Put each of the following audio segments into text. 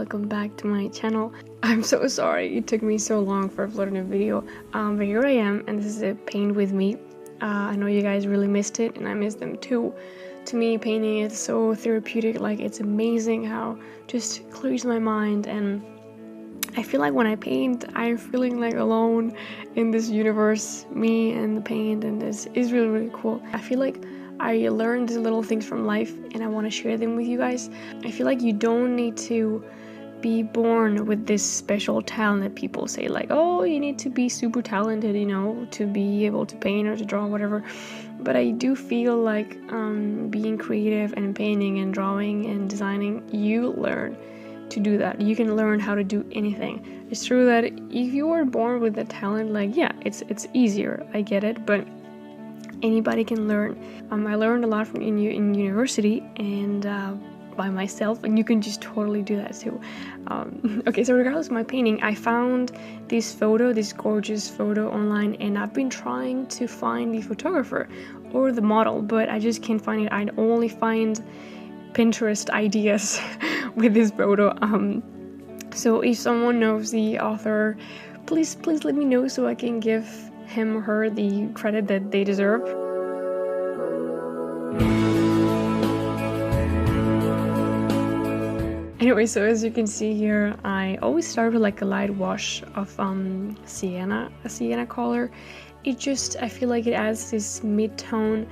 welcome back to my channel. I'm so sorry it took me so long for uploading a video, but here I am, and this is a paint with me. I know you guys really missed it, and I missed them too. To me, painting is so therapeutic. Like, it's amazing how it just clears my mind, and I feel like when I paint, I'm feeling like alone in this universe, me and the paint, and this is really, really cool. I feel like I learned these little things from life, and I want to share them with you guys. I feel like you don't need to be born with this special talent that people say, like, oh, you need to be super talented, you know, to be able to paint or to draw, whatever. But I do feel like being creative and painting and drawing and designing, you learn to do that. You can learn how to do anything. It's true that if you were born with the talent, like, yeah, it's easier, I get it, but anybody can learn. I learned a lot from in university and by myself, and you can just totally do that too. Okay, so regardless of my painting, I found this gorgeous photo online, and I've been trying to find the photographer or the model, but I just can't find it. I only find Pinterest ideas with this photo. So if someone knows the author, please let me know so I can give him or her the credit that they deserve. Anyway, so as you can see here, I always start with like a light wash of a sienna color. I feel like it adds this mid-tone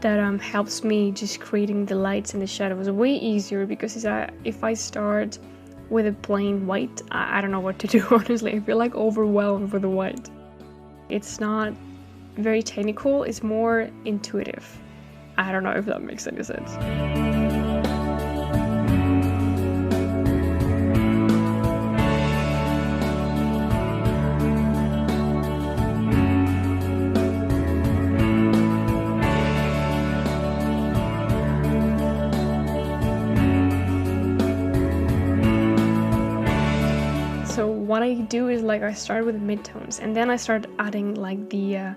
that helps me just creating the lights and the shadows way easier, because if I start with a plain white, I don't know what to do, honestly. I feel like overwhelmed with the white. It's not very technical, it's more intuitive. I don't know if that makes any sense. So what I do is, like, I start with midtones, and then I start adding like the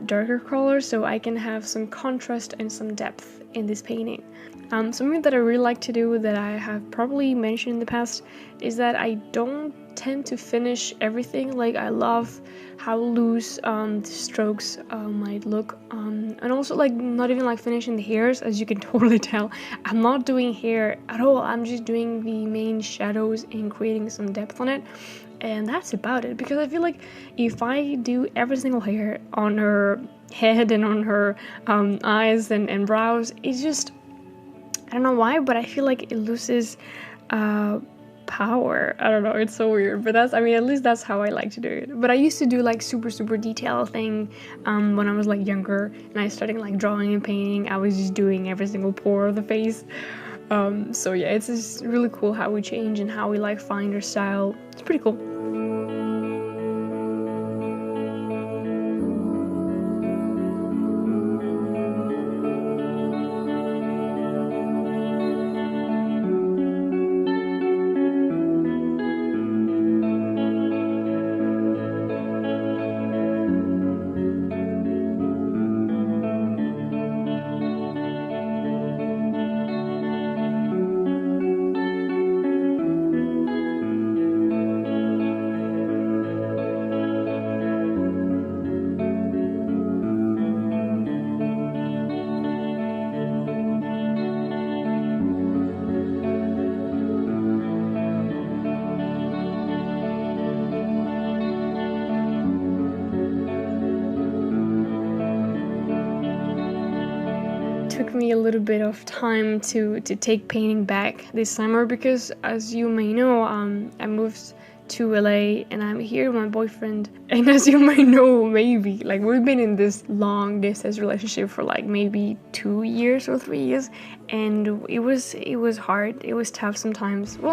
darker colors, so I can have some contrast and some depth in this painting. Something that I really like to do, that I have probably mentioned in the past, is that I don't tend to finish everything. Like, I love how loose the strokes might look, and also like not even like finishing the hairs. As you can totally tell, I'm not doing hair at all. I'm just doing the main shadows and creating some depth on it, and that's about it. Because I feel like if I do every single hair on her head and on her eyes and brows, it's just, I don't know why, but I feel like it loses power. I don't know, it's so weird, but at least that's how I like to do it. But I used to do like super detailed thing when I was like younger, and I started like drawing and painting. I was just doing every single pore of the face. So yeah, it's just really cool how we change and how we like find our style. It's pretty cool. Took me a little bit of time to take painting back this summer, because as you may know, I moved to LA and I'm here with my boyfriend, and as you may know, maybe, like, we've been in this long distance relationship for like maybe 2 years or 3 years, and it was hard, it was tough sometimes. Well,